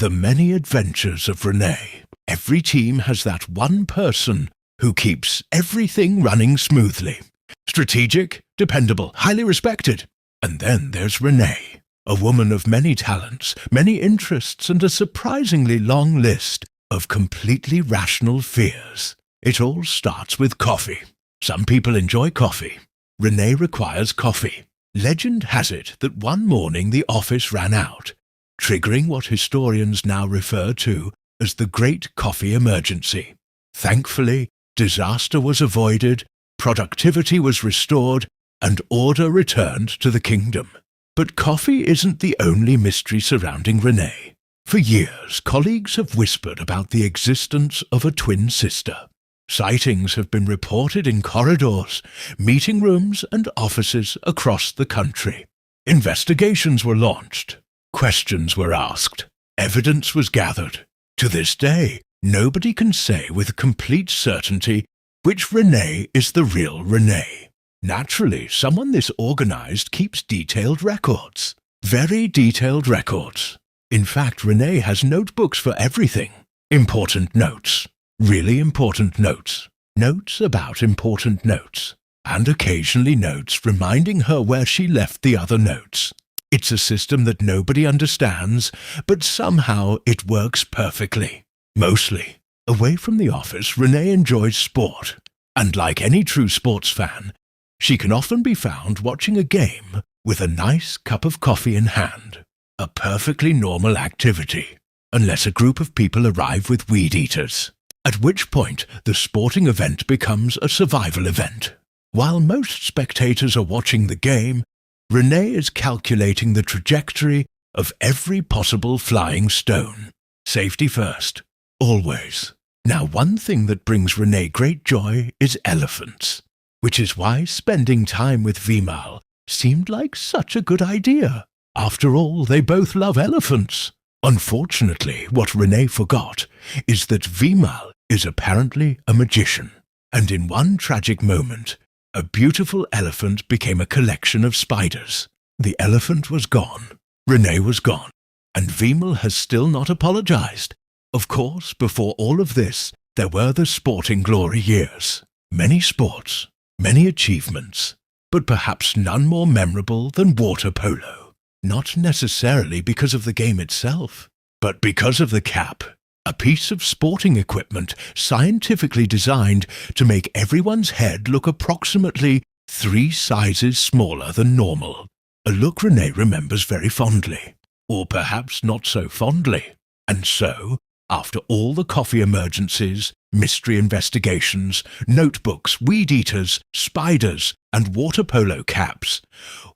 The many adventures of Renee. Every team has that one person who keeps everything running smoothly. Strategic, dependable, highly respected. And then there's Renee, a woman of many talents, many interests, and a surprisingly long list of completely rational fears. It all starts with coffee. Some people enjoy coffee. Renee requires coffee. Legend has it that one morning the office ran out, triggering what historians now refer to as the Great Coffee Emergency. Thankfully, disaster was avoided, productivity was restored, and order returned to the kingdom. But coffee isn't the only mystery surrounding Renee. For years, colleagues have whispered about the existence of a twin sister. Sightings have been reported in corridors, meeting rooms, and offices across the country. Investigations were launched. Questions were asked. Evidence was gathered. To this day, nobody can say with complete certainty which Renee is the real Renee. Naturally, someone this organized keeps detailed records. Very detailed records. In fact, Renee has notebooks for everything. Important notes. Really important notes. Notes about important notes. And occasionally notes reminding her where she left the other notes. It's a system that nobody understands, but somehow it works perfectly. Mostly. Away from the office, Renee enjoys sport. And like any true sports fan, she can often be found watching a game with a nice cup of coffee in hand. A perfectly normal activity, unless a group of people arrive with weed eaters, at which point the sporting event becomes a survival event. While most spectators are watching the game, Renee is calculating the trajectory of every possible flying stone. Safety first, always. Now, one thing that brings Renee great joy is elephants, which is why spending time with Vimal seemed like such a good idea. After all, they both love elephants. Unfortunately, what Renee forgot is that Vimal is apparently a magician, and in one tragic moment, a beautiful elephant became a collection of spiders. The elephant was gone, Renee was gone, and Vimal has still not apologized. Of course, before all of this, there were the sporting glory years. Many sports, many achievements, but perhaps none more memorable than water polo. Not necessarily because of the game itself, but because of the cap, a piece of sporting equipment scientifically designed to make everyone's head look approximately 3 sizes smaller than normal. A look Renee remembers very fondly, or perhaps not so fondly. And so, after all the coffee emergencies, mystery investigations, notebooks, weed eaters, spiders, and water polo caps,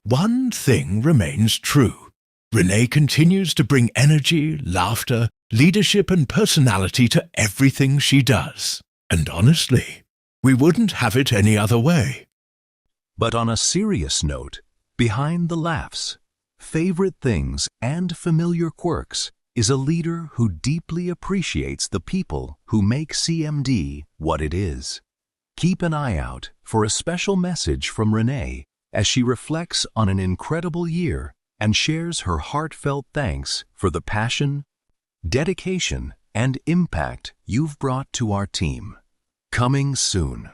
one thing remains true. Renee continues to bring energy, laughter, leadership, and personality to everything she does. And honestly, we wouldn't have it any other way. But on a serious note, behind the laughs, favorite things, and familiar quirks is a leader who deeply appreciates the people who make CMD what it is. Keep an eye out for a special message from Renee as she reflects on an incredible year and shares her heartfelt thanks for the passion, dedication, and impact you've brought to our team. Coming soon.